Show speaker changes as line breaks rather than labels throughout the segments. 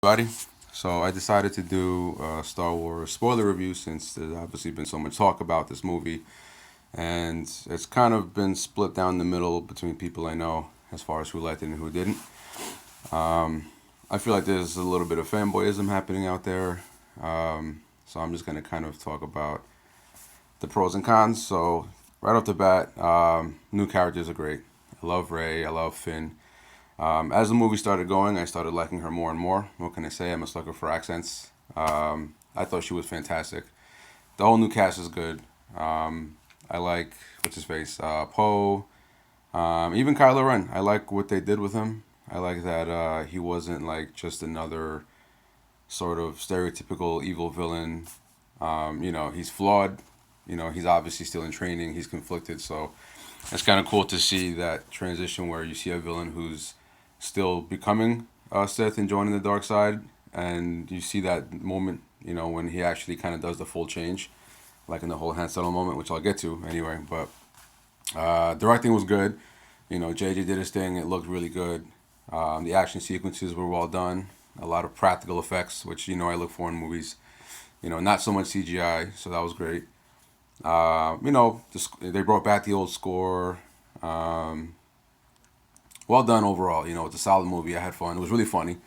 Everybody. So I decided to do a Star Wars spoiler review since there's obviously been so much talk about this movie, and it's kind of been split down the middle between people I know as far as who liked it and who didn't. I feel like there's a little bit of fanboyism happening out there, so I'm just gonna kind of talk about the pros and cons. So right off the bat, new characters are great. I love Rey. I love Finn. As the movie started going, I started liking her more and more. What can I say? I'm a sucker for accents. I thought she was fantastic. The whole new cast is good. I like what's his face, Poe. Even Kylo Ren. I like what they did with him. I like that he wasn't like just another sort of stereotypical evil villain. He's flawed. He's obviously still in training. He's conflicted. So it's kind of cool to see that transition where you see a villain who's still becoming Sith and joining the dark side, and you see that moment, when he actually kind of does the full change, like in the whole Han Solo moment, which I'll get to anyway. But directing was good. JJ did his thing. It looked really good. The action sequences were well done. A lot of practical effects, which I look for in movies. Not so much CGI, so that was great. They brought back the old score. Well done overall. It's a solid movie. I had fun. It was really funny.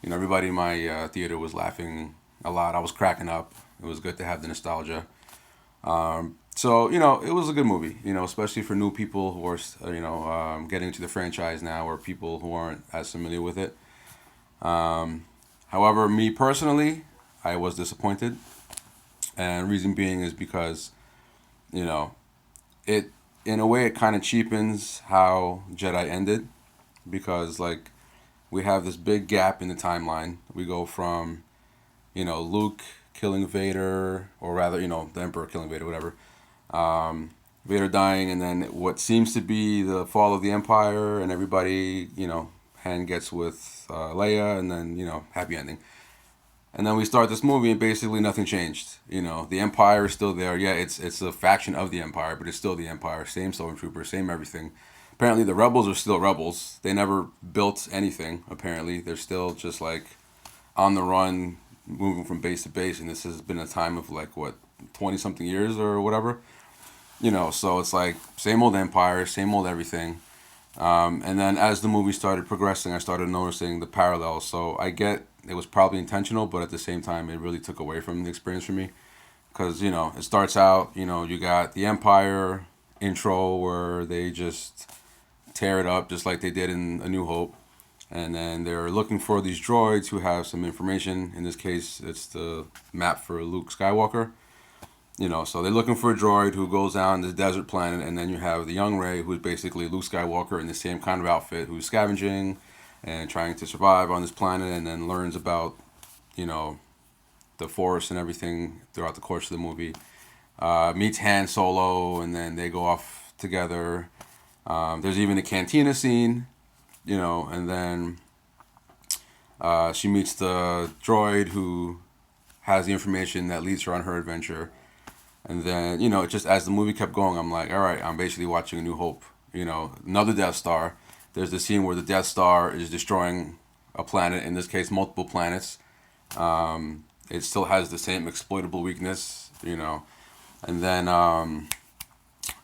Everybody in my theater was laughing a lot. I was cracking up. It was good to have the nostalgia. So it was a good movie. Especially for new people who are getting into the franchise now, or people who aren't as familiar with it. However, me personally, I was disappointed, and reason being is because you know it in a way it kind of cheapens how Jedi ended, because like we have this big gap in the timeline. We go from Luke killing Vader, or rather the Emperor killing Vader, whatever. Vader dying, and then what seems to be the fall of the Empire, and everybody hand gets with Leia, and then happy ending. And then we start this movie, and basically nothing changed. The Empire is still there. Yeah, it's a faction of the Empire, but it's still the Empire. Same stormtroopers, same everything. Apparently, the rebels are still rebels. They never built anything. Apparently, they're still just like on the run, moving from base to base. And this has been a time of like what 20 something years or whatever. So it's like same old Empire, same old everything. And then as the movie started progressing, I started noticing the parallels. So I get it was probably intentional, but at the same time, it really took away from the experience for me. Because, it starts out, you got the Empire intro where they just tear it up just like they did in A New Hope. And then they're looking for these droids who have some information. In this case, it's the map for Luke Skywalker. So they're looking for a droid who goes down this desert planet, and then you have the young Rey, who's basically Luke Skywalker in the same kind of outfit, who's scavenging and trying to survive on this planet, and then learns about, you know, the Force and everything throughout the course of the movie. Meets Han Solo, and then they go off together. There's even a cantina scene, and then she meets the droid who has the information that leads her on her adventure. And then, just as the movie kept going, I'm like, all right, I'm basically watching A New Hope. Another Death Star. There's the scene where the Death Star is destroying a planet, in this case, multiple planets. It still has the same exploitable weakness. And then,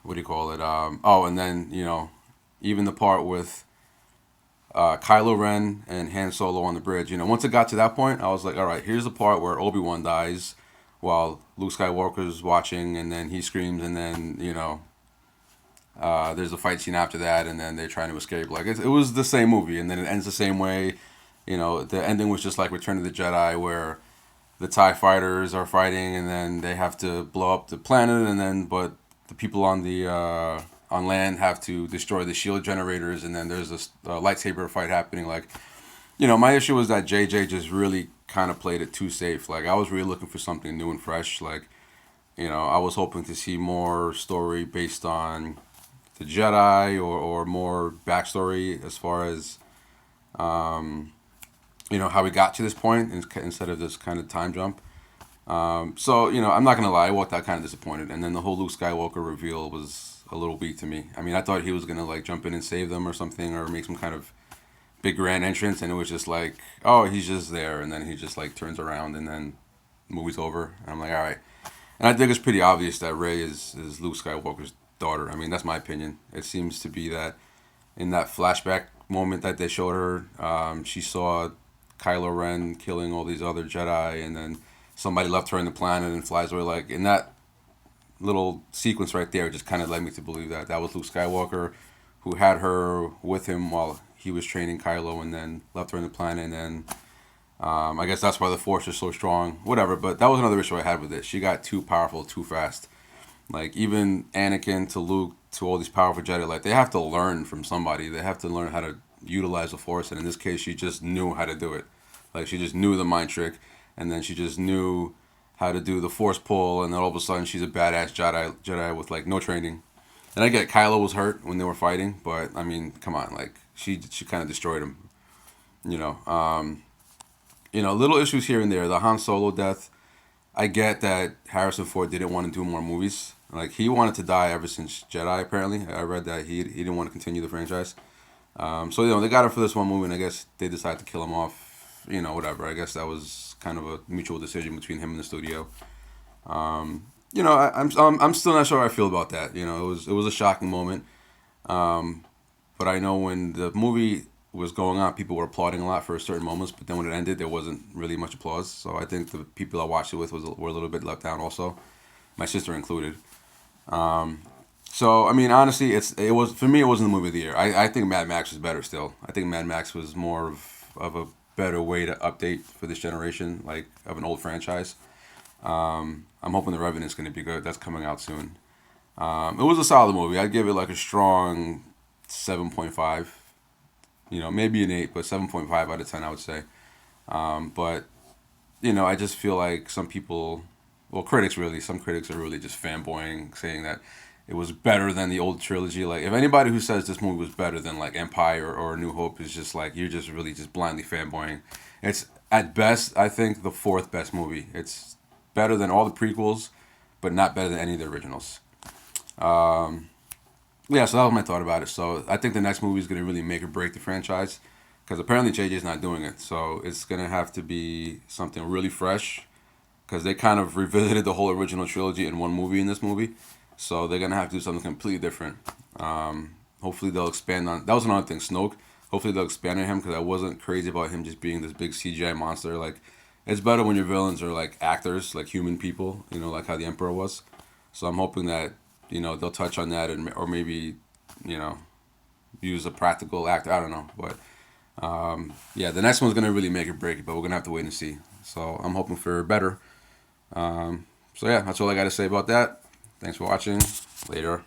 what do you call it? And then, even the part with Kylo Ren and Han Solo on the bridge. Once it got to that point, I was like, all right, here's the part where Obi-Wan dies while Luke Skywalker's watching, and then he screams, and then there's a fight scene after that, and then they're trying to escape. Like it was the same movie, and then it ends the same way. The ending was just like Return of the Jedi, where the Tie fighters are fighting, and then they have to blow up the planet, and then but the people on the on land have to destroy the shield generators, and then there's this lightsaber fight happening. Like my issue was that JJ just really kind of played it too safe. Like I was really looking for something new and fresh. Like I was hoping to see more story based on the Jedi, or more backstory as far as how we got to this point, instead of this kind of time jump. So I'm not gonna lie, I walked out kind of disappointed. And then the whole Luke Skywalker reveal was a little weak to me. I mean, I thought he was gonna like jump in and save them or something, or make some kind of big grand entrance, and it was just like, oh, he's just there, and then he just like turns around, and then movie's over. And I'm like, all right. And I think it's pretty obvious that Rey is Luke Skywalker's daughter. I mean, that's my opinion. It seems to be that in that flashback moment that they showed her, she saw Kylo Ren killing all these other Jedi, and then somebody left her on the planet and flies away. Like in that little sequence right there, just kind of led me to believe that that was Luke Skywalker, who had her with him while he was training Kylo, and then left her on the planet, and then I guess that's why the Force is so strong. Whatever, but that was another issue I had with it. She got too powerful too fast. Like even Anakin to Luke to all these powerful Jedi, like they have to learn from somebody. They have to learn how to utilize the Force, and in this case, she just knew how to do it. Like she just knew the mind trick, and then she just knew how to do the Force pull, and then all of a sudden she's a badass Jedi with like no training. And I get Kylo was hurt when they were fighting, but I mean, come on, like she kind of destroyed him. You know, little issues here and there. The Han Solo death. I get that Harrison Ford didn't want to do more movies. Like he wanted to die ever since Jedi. Apparently, I read that he didn't want to continue the franchise. So they got him for this one movie, and I guess they decided to kill him off. Whatever. I guess that was kind of a mutual decision between him and the studio. I'm still not sure how I feel about that. It was a shocking moment. But I know when the movie was going on, people were applauding a lot for certain moments, but then when it ended, there wasn't really much applause. So I think the people I watched it with were a little bit let down also, my sister included. So I mean, honestly, it was for me. It wasn't the movie of the year. I think Mad Max was better still. I think Mad Max was more of a better way to update for this generation, like of an old franchise. I'm hoping The Revenant's going to be good. That's coming out soon. It was a solid movie. I'd give it like a strong 7.5. Maybe an 8, but 7.5 out of 10, I would say. But I just feel like some people, well, some critics are really just fanboying, saying that it was better than the old trilogy. Like, if anybody who says this movie was better than like Empire or New Hope is just like, you're just really just blindly fanboying. It's at best, I think, the fourth best movie. It's better than all the prequels, but not better than any of the originals. Yeah, so that was my thought about it. So I think the next movie is going to really make or break the franchise, because apparently JJ's not doing it. So it's going to have to be something really fresh, because they kind of revisited the whole original trilogy in one movie in this movie. So they're going to have to do something completely different. Hopefully they'll expand on... That was another thing, Snoke. Hopefully they'll expand on him, because I wasn't crazy about him just being this big CGI monster. Like, it's better when your villains are like actors, like human people, like how the Emperor was. So I'm hoping that, they'll touch on that, or maybe, use a practical actor. I don't know. But, yeah, the next one's going to really make or break it, but we're going to have to wait and see. So I'm hoping for better. So, yeah, that's all I got to say about that. Thanks for watching. Later.